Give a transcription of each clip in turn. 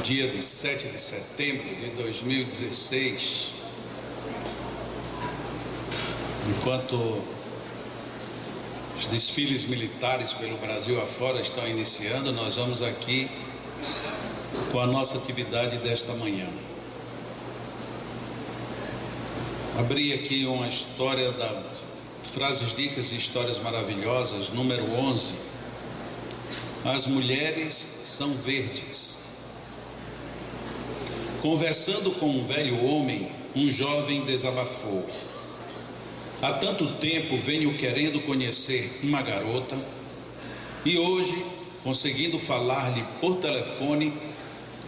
dia de 7 de setembro de 2016, enquanto os desfiles militares pelo Brasil afora estão iniciando, nós vamos aqui com a nossa atividade desta manhã. Abri aqui uma história da Frases, Dicas e Histórias Maravilhosas, número 11. As mulheres são verdes. Conversando com um velho homem, um jovem desabafou: há tanto tempo venho querendo conhecer uma garota e hoje, conseguindo falar-lhe por telefone,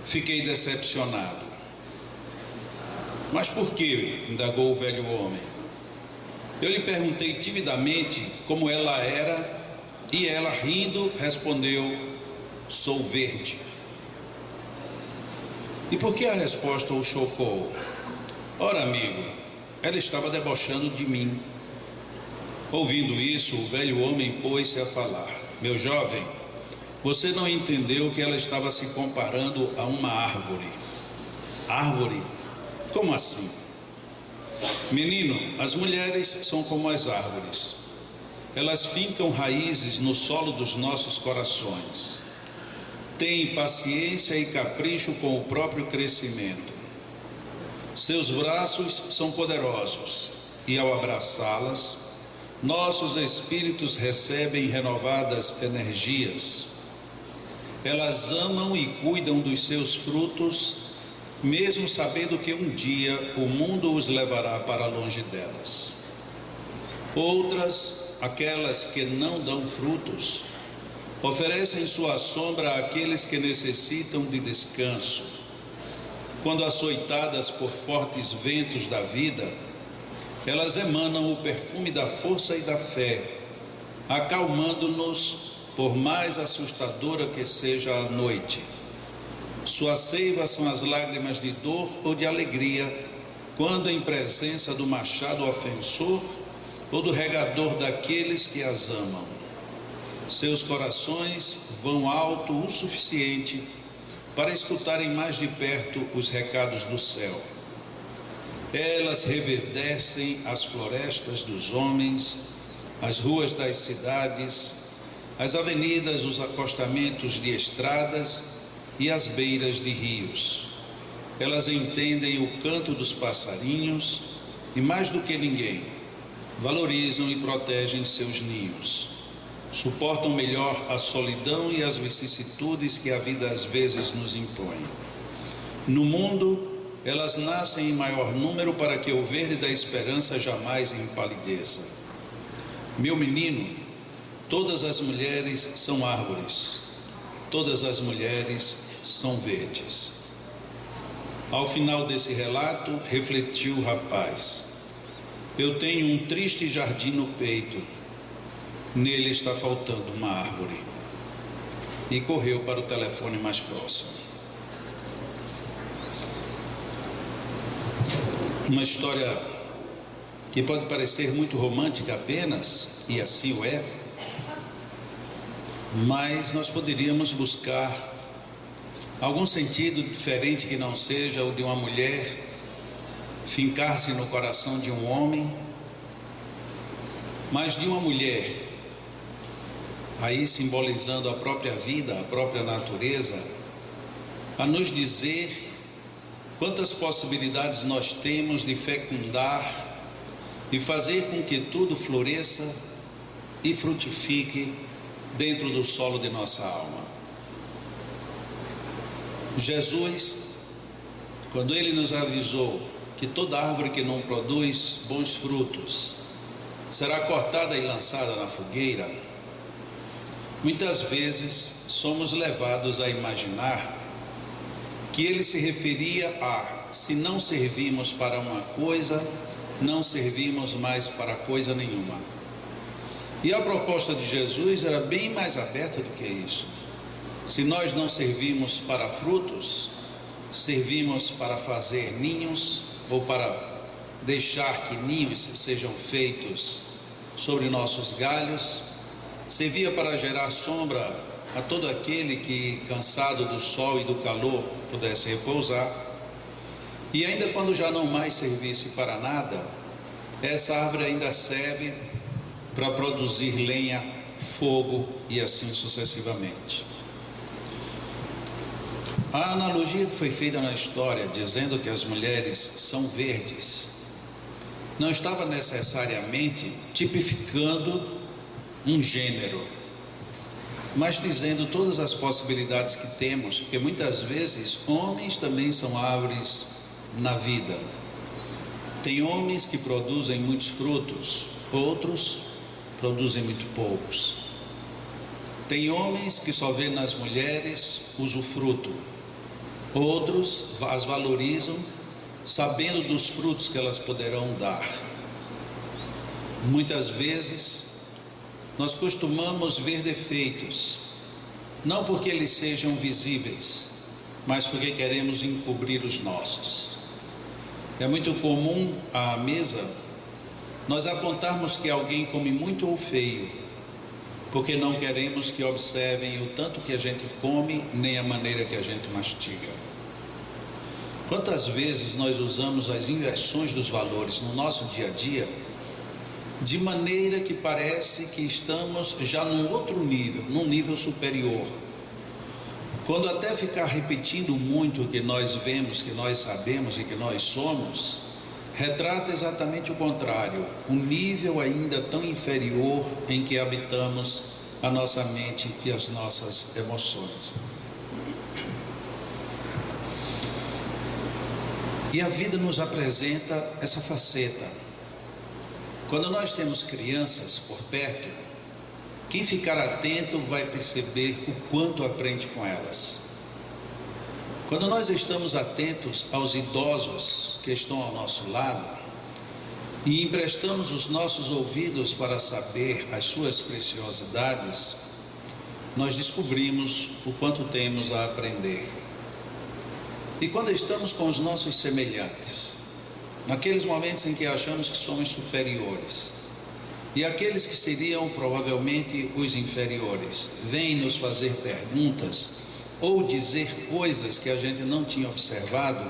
fiquei decepcionado. Mas por quê? Indagou o velho homem. Eu lhe perguntei timidamente como ela era e ela, rindo, respondeu: sou verde. E por que a resposta o chocou? Ora, amigo, ela estava debochando de mim. Ouvindo isso, o velho homem pôs-se a falar: meu jovem, você não entendeu que ela estava se comparando a uma árvore. Árvore? Como assim? Menino, as mulheres são como as árvores. Elas fincam raízes no solo dos nossos corações. Têm paciência e capricho com o próprio crescimento. Seus braços são poderosos e, ao abraçá-las, nossos espíritos recebem renovadas energias. Elas amam e cuidam dos seus frutos, mesmo sabendo que um dia o mundo os levará para longe delas. Outras, aquelas que não dão frutos, oferecem sua sombra àqueles que necessitam de descanso. Quando açoitadas por fortes ventos da vida, elas emanam o perfume da força e da fé, acalmando-nos por mais assustadora que seja a noite. Sua seiva são as lágrimas de dor ou de alegria, quando em presença do machado ofensor ou do regador daqueles que as amam. Seus corações vão alto o suficiente para escutarem mais de perto os recados do céu. Elas reverdecem as florestas dos homens, as ruas das cidades, as avenidas, os acostamentos de estradas e as beiras de rios. Elas entendem o canto dos passarinhos e, mais do que ninguém, valorizam e protegem seus ninhos. Suportam melhor a solidão e as vicissitudes que a vida às vezes nos impõe. No mundo, elas nascem em maior número para que o verde da esperança jamais empalideça. Meu menino, todas as mulheres são árvores, todas as mulheres são verdes. Ao final desse relato, refletiu o rapaz: eu tenho um triste jardim no peito, nele está faltando uma árvore. E correu para o telefone mais próximo. Uma história que pode parecer muito romântica apenas, e assim o é, mas nós poderíamos buscar algum sentido diferente que não seja o de uma mulher fincar-se no coração de um homem, mas de uma mulher, aí simbolizando a própria vida, a própria natureza, a nos dizer quantas possibilidades nós temos de fecundar e fazer com que tudo floresça e frutifique dentro do solo de nossa alma. Jesus, quando ele nos avisou que toda árvore que não produz bons frutos será cortada e lançada na fogueira, muitas vezes somos levados a imaginar que ele se referia a: se não servimos para uma coisa, não servimos mais para coisa nenhuma. E a proposta de Jesus era bem mais aberta do que isso. Se nós não servimos para frutos, servimos para fazer ninhos, ou para deixar que ninhos sejam feitos sobre nossos galhos. Servia para gerar sombra a todo aquele que, cansado do sol e do calor, pudesse repousar, e ainda quando já não mais servisse para nada, essa árvore ainda serve para produzir lenha, fogo e assim sucessivamente. A analogia que foi feita na história, dizendo que as mulheres são verdes, não estava necessariamente tipificando um gênero, mas dizendo todas as possibilidades que temos, porque muitas vezes homens também são árvores na vida. Tem homens que produzem muitos frutos, outros produzem muito poucos. Tem homens que só vê nas mulheres usufruto, outros as valorizam sabendo dos frutos que elas poderão dar. Muitas vezes nós costumamos ver defeitos, não porque eles sejam visíveis, mas porque queremos encobrir os nossos. É muito comum à mesa nós apontarmos que alguém come muito ou feio, porque não queremos que observem o tanto que a gente come, nem a maneira que a gente mastiga. Quantas vezes nós usamos as inversões dos valores no nosso dia a dia, de maneira que parece que estamos já num outro nível, num nível superior, quando até ficar repetindo muito o que nós vemos, que nós sabemos e que nós somos, retrata exatamente o contrário, um nível ainda tão inferior em que habitamos a nossa mente e as nossas emoções. E a vida nos apresenta essa faceta. Quando nós temos crianças por perto, quem ficar atento vai perceber o quanto aprende com elas. Quando nós estamos atentos aos idosos que estão ao nosso lado e emprestamos os nossos ouvidos para saber as suas preciosidades, nós descobrimos o quanto temos a aprender. E quando estamos com os nossos semelhantes, naqueles momentos em que achamos que somos superiores, e aqueles que seriam provavelmente os inferiores, vêm nos fazer perguntas ou dizer coisas que a gente não tinha observado,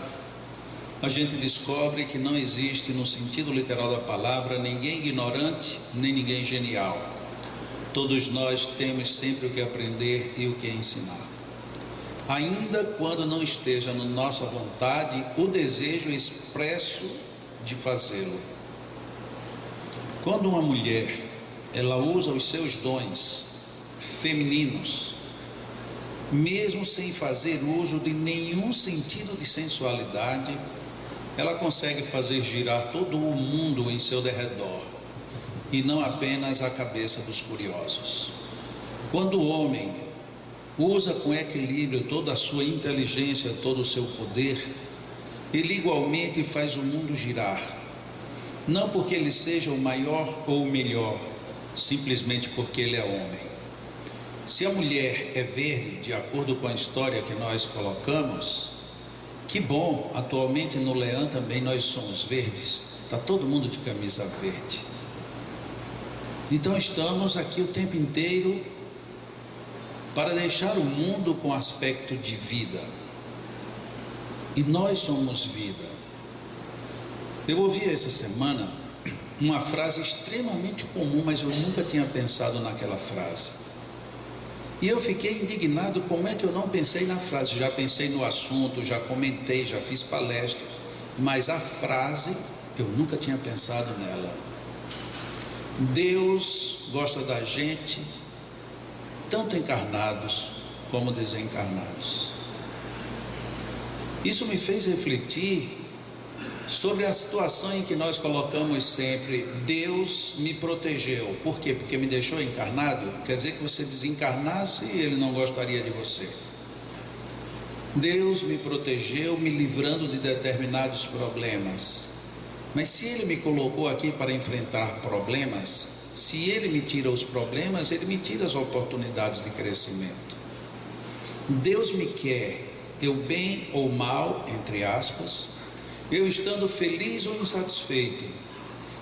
a gente descobre que não existe, no sentido literal da palavra, ninguém ignorante, nem ninguém genial. Todos nós temos sempre o que aprender e o que ensinar, ainda quando não esteja na nossa vontade o desejo expresso de fazê-lo. Quando uma mulher, ela usa os seus dons femininos, mesmo sem fazer uso de nenhum sentido de sensualidade, ela consegue fazer girar todo o mundo em seu derredor, e não apenas a cabeça dos curiosos. Quando o homem usa com equilíbrio toda a sua inteligência, todo o seu poder, ele igualmente faz o mundo girar, não porque ele seja o maior ou o melhor, simplesmente porque ele é homem. Se a mulher é verde, de acordo com a história que nós colocamos, que bom, atualmente no Leão também nós somos verdes, está todo mundo de camisa verde. Então estamos aqui o tempo inteiro para deixar o mundo com aspecto de vida, e nós somos vida. Eu ouvi essa semana uma frase extremamente comum, mas eu nunca tinha pensado naquela frase, e eu fiquei indignado. Como é que eu não pensei na frase? Já pensei no assunto, já comentei, já fiz palestras, mas a frase eu nunca tinha pensado nela. Deus gosta da gente, tanto encarnados como desencarnados. Isso me fez refletir sobre a situação em que nós colocamos sempre: Deus me protegeu. Por quê? Porque me deixou encarnado? Quer dizer que você desencarnasse e Ele não gostaria de você. Deus me protegeu, me livrando de determinados problemas. Mas se Ele me colocou aqui para enfrentar problemas, se Ele me tira os problemas, Ele me tira as oportunidades de crescimento. Deus me quer, eu bem ou mal, entre aspas, eu estando feliz ou insatisfeito,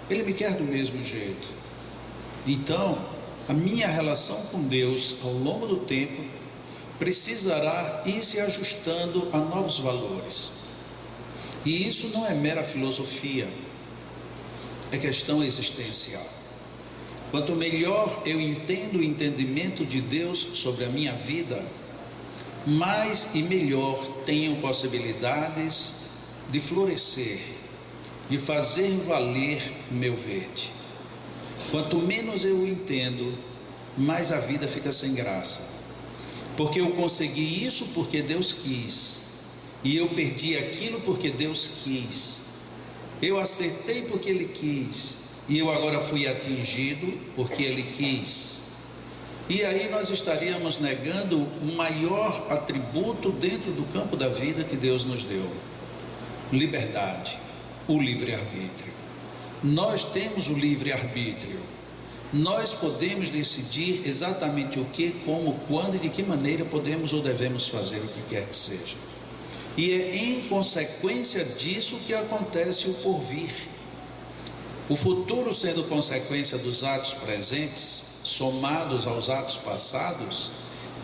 Ele me quer do mesmo jeito. Então, a minha relação com Deus ao longo do tempo precisará ir se ajustando a novos valores. E isso não é mera filosofia, é questão existencial. Quanto melhor eu entendo o entendimento de Deus sobre a minha vida, mais e melhor tenho possibilidades de florescer, de fazer valer o meu verde. Quanto menos eu entendo, mais a vida fica sem graça, porque eu consegui isso porque Deus quis, e eu perdi aquilo porque Deus quis. Eu acertei porque Ele quis, e eu agora fui atingido porque Ele quis. E aí nós estaríamos negando o maior atributo dentro do campo da vida que Deus nos deu: liberdade, o livre-arbítrio. Nós temos o livre-arbítrio. Nós podemos decidir exatamente o que, como, quando e de que maneira podemos ou devemos fazer o que quer que seja. E é em consequência disso que acontece o porvir. O futuro, sendo consequência dos atos presentes, somados aos atos passados,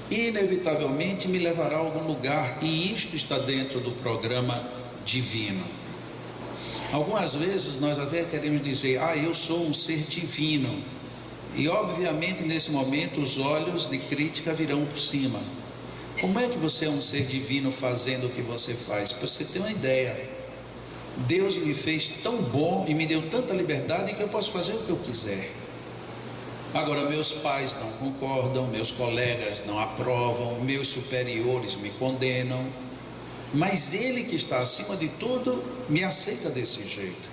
inevitavelmente me levará a algum lugar, e isto está dentro do programa divino. Algumas vezes nós até queremos dizer: eu sou um ser divino, e obviamente nesse momento os olhos de crítica virão por cima. Como é que você é um ser divino fazendo o que você faz? Para você ter uma ideia, Deus me fez tão bom e me deu tanta liberdade que eu posso fazer o que eu quiser. Agora, meus pais não concordam, meus colegas não aprovam, meus superiores me condenam, mas Ele, que está acima de tudo, me aceita desse jeito.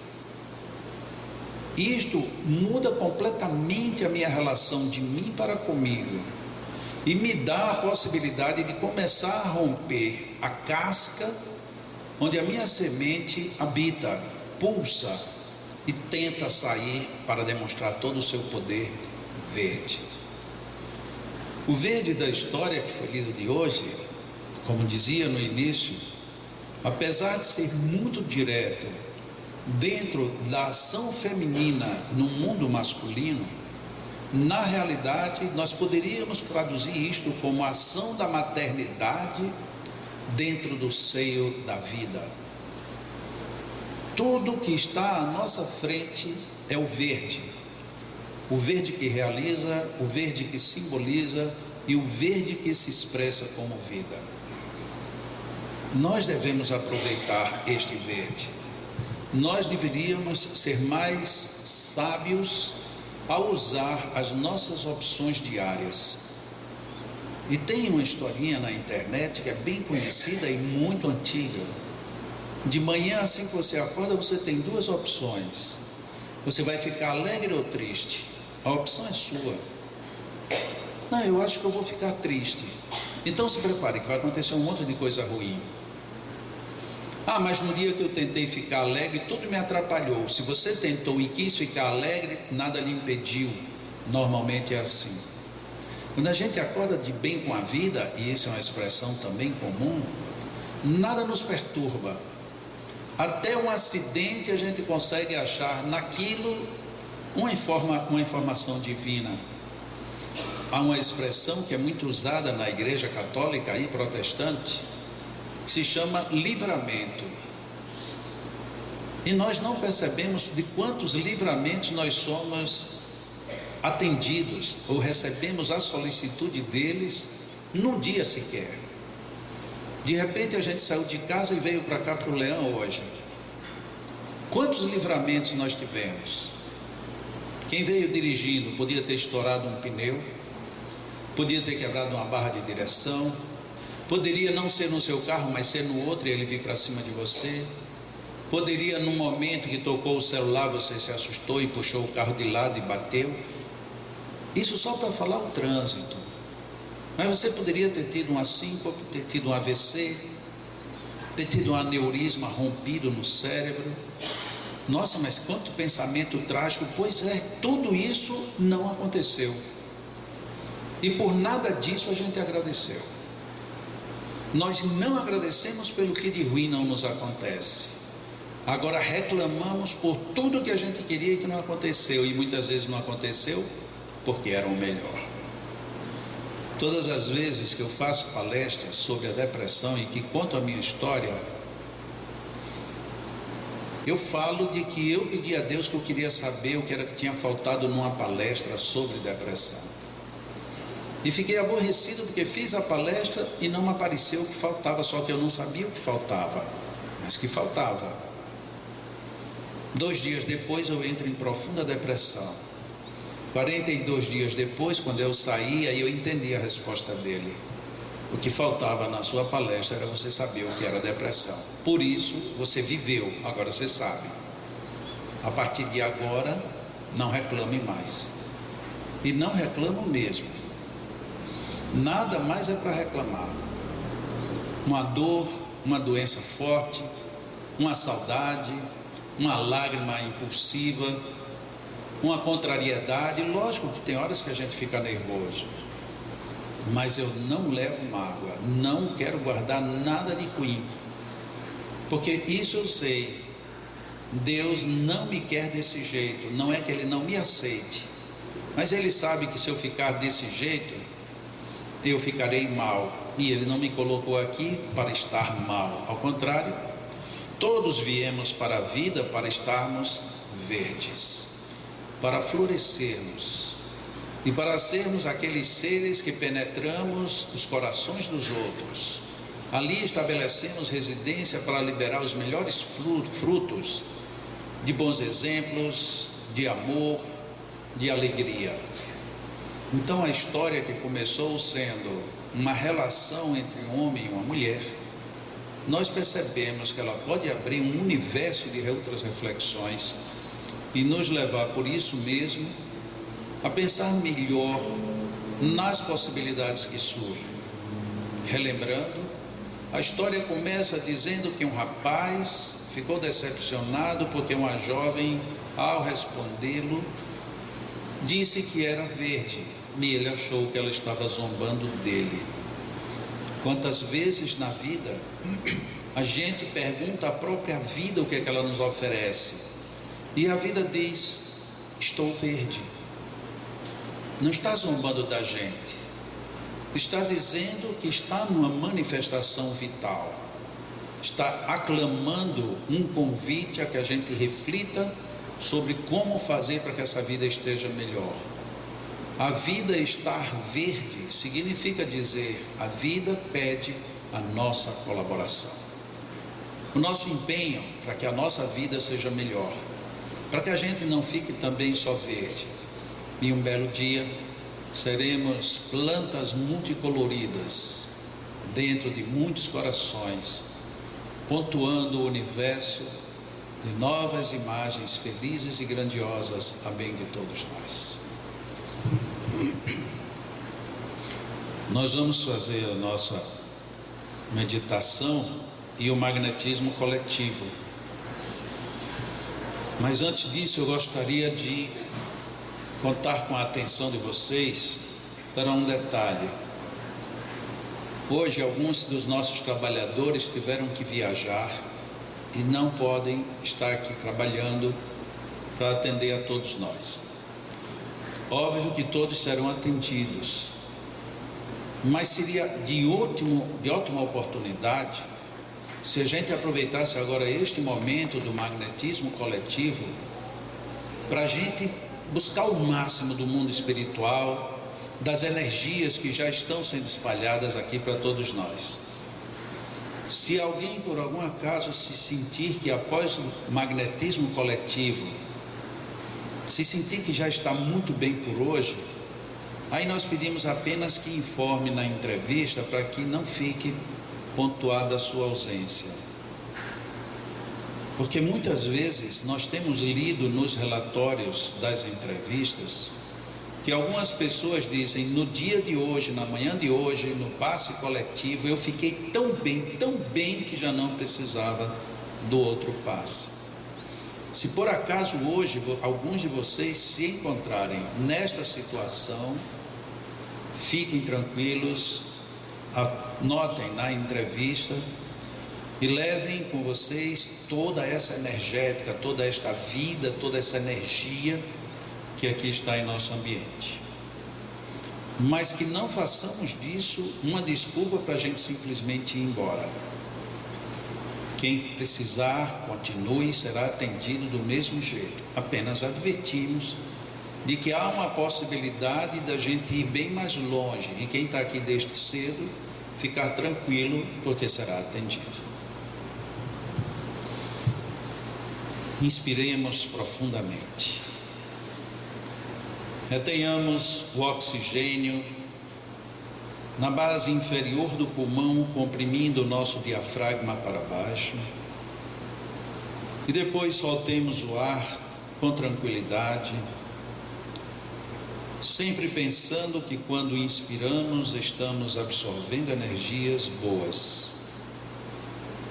Isto muda completamente a minha relação de mim para comigo, e me dá a possibilidade de começar a romper a casca onde a minha semente habita, pulsa e tenta sair para demonstrar todo o seu poder verde. O verde da história que foi lido de hoje, como dizia no início, apesar de ser muito direto dentro da ação feminina no mundo masculino, na realidade nós poderíamos traduzir isto como a ação da maternidade dentro do seio da vida. Tudo que está à nossa frente é o verde que realiza, o verde que simboliza e o verde que se expressa como vida. Nós devemos aproveitar este verde. Nós deveríamos ser mais sábios ao usar as nossas opções diárias. E tem uma historinha na internet que é bem conhecida e muito antiga. De manhã, assim que você acorda, você tem duas opções: você vai ficar alegre ou triste. A opção é sua. Não, eu acho que eu vou ficar triste. Então se prepare que vai acontecer um monte de coisa ruim. Mas no dia que eu tentei ficar alegre, tudo me atrapalhou. Se você tentou e quis ficar alegre, nada lhe impediu. Normalmente é assim. Quando a gente acorda de bem com a vida, e isso é uma expressão também comum, nada nos perturba. Até um acidente a gente consegue achar naquilo uma informação divina. Há uma expressão que é muito usada na igreja católica e protestante, que se chama livramento. E nós não percebemos de quantos livramentos nós somos atendidos ou recebemos a solicitude deles num dia sequer. De repente a gente saiu de casa e veio para cá, para o Leão hoje. Quantos livramentos nós tivemos? Quem veio dirigindo podia ter estourado um pneu, podia ter quebrado uma barra de direção, poderia não ser no seu carro, mas ser no outro e ele vir para cima de você. Poderia, num momento que tocou o celular, você se assustou e puxou o carro de lado e bateu. Isso só para falar o trânsito. Mas você poderia ter tido uma síncope, ter tido um AVC, ter tido um aneurisma rompido no cérebro. Nossa, mas quanto pensamento trágico. Pois é, tudo isso não aconteceu. E por nada disso a gente agradeceu. Nós não agradecemos pelo que de ruim não nos acontece. Agora reclamamos por tudo que a gente queria e que não aconteceu. E muitas vezes não aconteceu porque eram o melhor. Todas as vezes que eu faço palestras sobre a depressão e que conto a minha história, eu falo de que eu pedi a Deus que eu queria saber o que era que tinha faltado numa palestra sobre depressão. E fiquei aborrecido porque fiz a palestra e não apareceu o que faltava, só que eu não sabia o que faltava, mas que faltava. 2 dias depois eu entro em profunda depressão. 42 dias depois, quando eu saí, aí eu entendi a resposta dele. O que faltava na sua palestra era você saber o que era depressão. Por isso, você viveu, agora você sabe. A partir de agora, não reclame mais. E não reclamo mesmo. Nada mais é para reclamar. Uma dor, uma doença forte, uma saudade, uma lágrima impulsiva, uma contrariedade. Lógico que tem horas que a gente fica nervoso, mas eu não levo mágoa, não quero guardar nada de ruim, porque isso eu sei, Deus não me quer desse jeito. Não é que Ele não me aceite, mas Ele sabe que se eu ficar desse jeito, eu ficarei mal, e Ele não me colocou aqui para estar mal, ao contrário, todos viemos para a vida para estarmos verdes, para florescermos e para sermos aqueles seres que penetramos os corações dos outros. Ali estabelecemos residência para liberar os melhores frutos de bons exemplos, de amor, de alegria. Então a história que começou sendo uma relação entre um homem e uma mulher, nós percebemos que ela pode abrir um universo de outras reflexões e nos levar por isso mesmo a pensar melhor nas possibilidades que surgem. Relembrando, a história começa dizendo que um rapaz ficou decepcionado porque uma jovem, ao respondê-lo, disse que era verde, e ele achou que ela estava zombando dele. Quantas vezes na vida a gente pergunta à própria vida o que é que ela nos oferece, e a vida diz: estou verde. Não está zombando da gente, está dizendo que está numa manifestação vital, está aclamando um convite a que a gente reflita sobre como fazer para que essa vida esteja melhor. A vida estar verde significa dizer: a vida pede a nossa colaboração, o nosso empenho para que a nossa vida seja melhor, para que a gente não fique também só verde. E um belo dia seremos plantas multicoloridas dentro de muitos corações, pontuando o universo de novas imagens felizes e grandiosas a bem de todos nós. Nós vamos fazer a nossa meditação e o magnetismo coletivo, mas antes disso eu gostaria de contar com a atenção de vocês para um detalhe. Hoje alguns dos nossos trabalhadores tiveram que viajar e não podem estar aqui trabalhando para atender a todos nós. Óbvio que todos serão atendidos, mas seria de ótima oportunidade se a gente aproveitasse agora este momento do magnetismo coletivo para a gente buscar o máximo do mundo espiritual, das energias que já estão sendo espalhadas aqui para todos nós. Se alguém por algum acaso se sentir que após o magnetismo coletivo, se sentir que já está muito bem por hoje, aí nós pedimos apenas que informe na entrevista para que não fique pontuada a sua ausência. Porque muitas vezes nós temos lido nos relatórios das entrevistas que algumas pessoas dizem: no dia de hoje, na manhã de hoje, no passe coletivo, eu fiquei tão bem que já não precisava do outro passe. Se por acaso hoje alguns de vocês se encontrarem nesta situação, fiquem tranquilos, anotem na entrevista e levem com vocês toda essa energética, toda esta vida, toda essa energia que aqui está em nosso ambiente. mas que não façamos disso uma desculpa para a gente simplesmente ir embora. Quem precisar, continue e será atendido do mesmo jeito. Apenas advertimos de que há uma possibilidade da gente ir bem mais longe, e quem está aqui desde cedo, ficar tranquilo, porque será atendido. Inspiremos profundamente. Retenhamos o oxigênio na base inferior do pulmão, comprimindo o nosso diafragma para baixo, e depois soltemos o ar com tranquilidade, sempre pensando que quando inspiramos estamos absorvendo energias boas,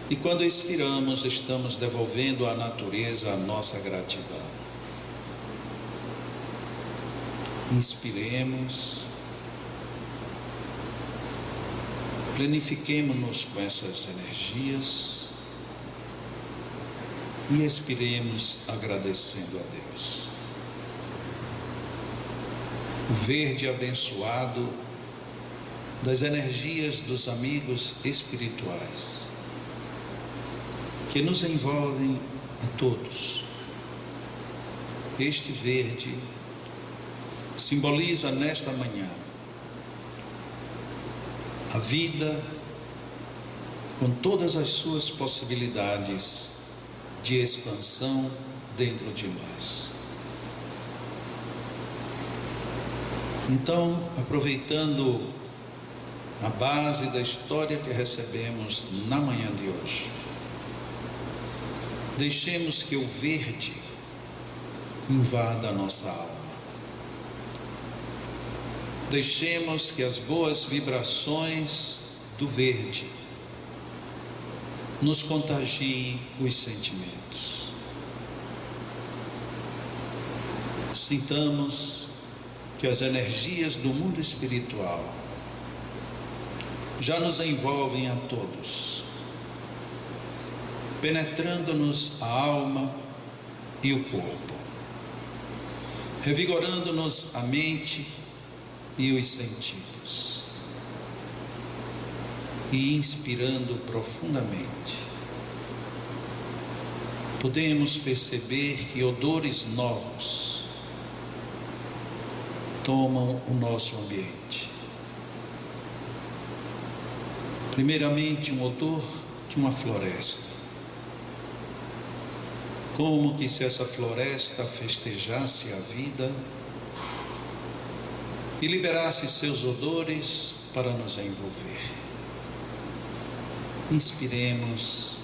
e quando expiramos estamos devolvendo à natureza a nossa gratidão. Inspiremos, planifiquemo-nos com essas energias e expiremos agradecendo a Deus. O verde abençoado das energias dos amigos espirituais que nos envolvem a todos. Este verde simboliza nesta manhã a vida com todas as suas possibilidades de expansão dentro de nós. Então, aproveitando a base da história que recebemos na manhã de hoje, deixemos que o verde invada a nossa alma. Deixemos que as boas vibrações do verde nos contagiem os sentimentos. Sintamos que as energias do mundo espiritual já nos envolvem a todos, penetrando-nos a alma e o corpo, revigorando-nos a mente e os sentidos, e inspirando profundamente, podemos perceber que odores novos tomam o nosso ambiente. Primeiramente, um odor de uma floresta, como que se essa floresta festejasse a vida e liberasse seus odores para nos envolver. Inspiremos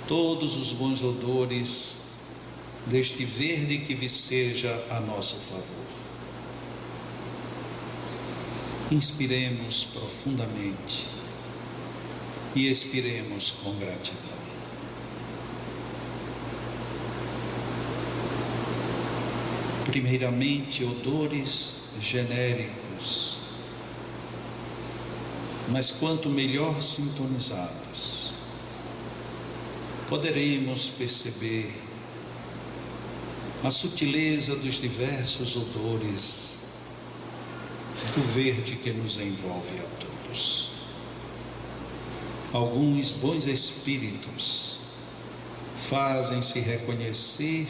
todos os bons odores deste verde que viceja a nosso favor. Inspiremos profundamente e expiremos com gratidão. Primeiramente, odores genéricos, mas quanto melhor sintonizados, poderemos perceber a sutileza dos diversos odores do verde que nos envolve a todos. Alguns bons espíritos fazem-se reconhecer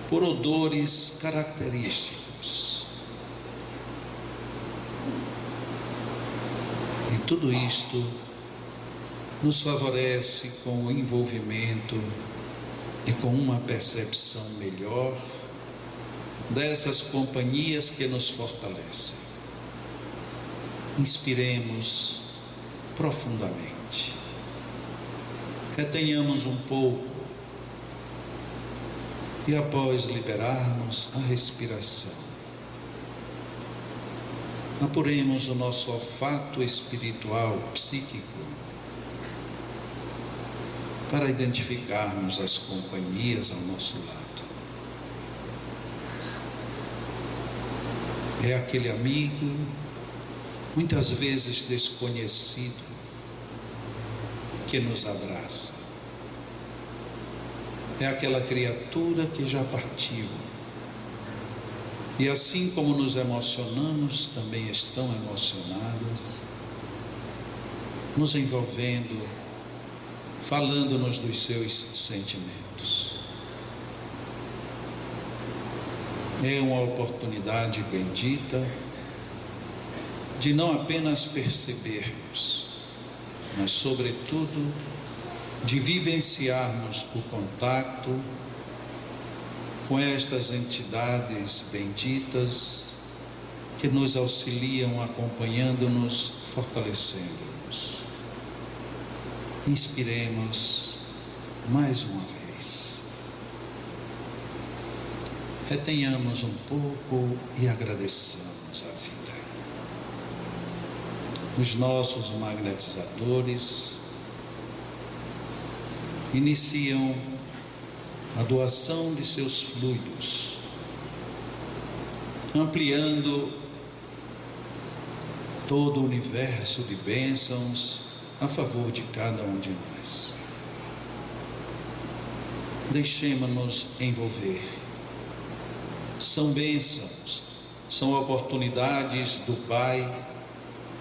por odores característicos. E tudo isto nos favorece com o envolvimento e com uma percepção melhor dessas companhias que nos fortalecem. Inspiremos profundamente, retenhamos um pouco e após liberarmos a respiração, apuremos o nosso olfato espiritual psíquico para identificarmos as companhias ao nosso lado. É aquele amigo, muitas vezes desconhecido, que nos abraça. É aquela criatura que já partiu E assim como nos emocionamos, também estão emocionadas, nos envolvendo, falando-nos dos seus sentimentos. É uma oportunidade bendita de não apenas percebermos, mas sobretudo de vivenciarmos o contato com estas entidades benditas que nos auxiliam, acompanhando-nos, fortalecendo-nos. Inspiremos mais uma vez. Retenhamos um pouco e agradeçamos a vida. Os nossos magnetizadores iniciam a doação de seus fluidos, ampliando todo o universo de bênçãos a favor de cada um de nós. Deixemos-nos envolver. São bênçãos, são oportunidades do Pai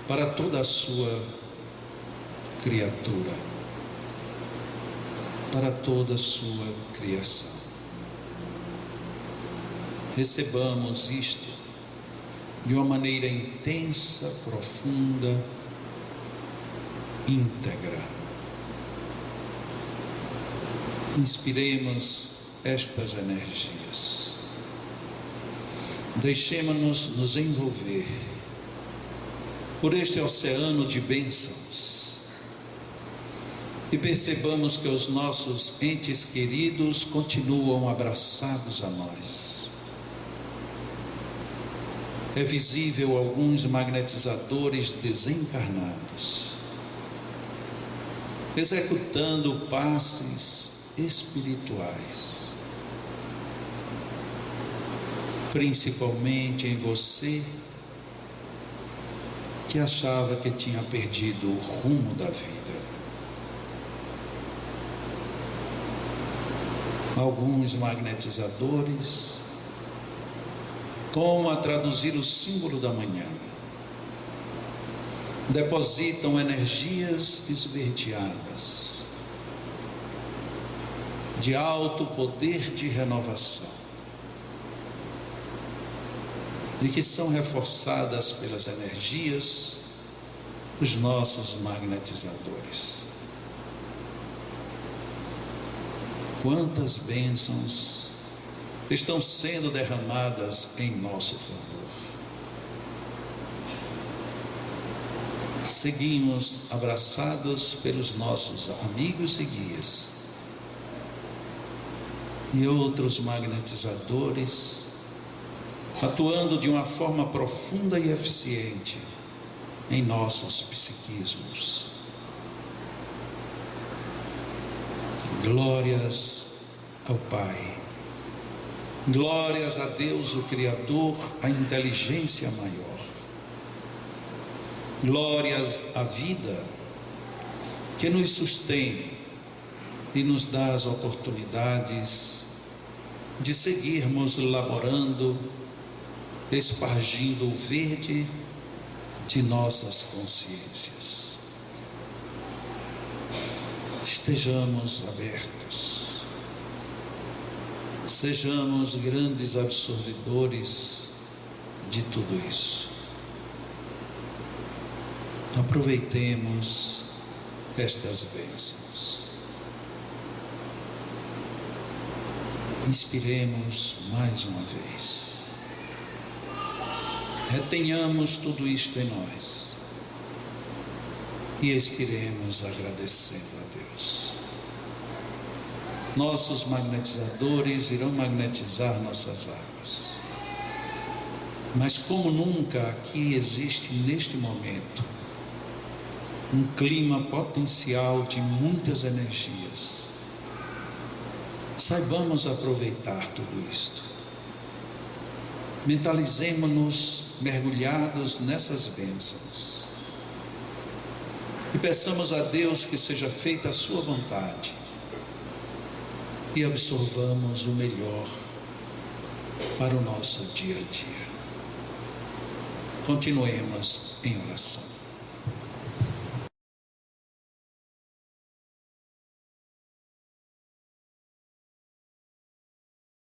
para toda a sua criatura, para toda a sua criação. Recebamos isto de uma maneira intensa, profunda, íntegra. Inspiremos estas energias. Deixemos-nos nos envolver por este oceano de bênçãos e percebamos que os nossos entes queridos continuam abraçados a nós. É visível alguns magnetizadores desencarnados executando passes espirituais, principalmente em você que achava que tinha perdido o rumo da vida. Alguns magnetizadores, como a traduzir o símbolo da manhã, depositam energias esverdeadas de alto poder de renovação e que são reforçadas pelas energias dos nossos magnetizadores. Quantas bênçãos estão sendo derramadas em nosso favor. Seguimos abraçados pelos nossos amigos e guias e outros magnetizadores, atuando de uma forma profunda e eficiente em nossos psiquismos. Glórias ao Pai, glórias a Deus, o Criador, a inteligência maior. Glórias à vida que nos sustém e nos dá as oportunidades de seguirmos laborando, espargindo o verde de nossas consciências. Estejamos abertos, sejamos grandes absorvedores de tudo isso. Aproveitemos estas bênçãos. Inspiremos mais uma vez. Retenhamos tudo isto em nós e expiremos agradecendo a Deus. Nossos magnetizadores irão magnetizar nossas águas, mas como nunca aqui existe neste momento um clima potencial de muitas energias, saibamos aproveitar tudo isto. Mentalizemos-nos mergulhados nessas bênçãos e peçamos a Deus que seja feita a sua vontade e absorvamos o melhor para o nosso dia a dia. Continuemos em oração.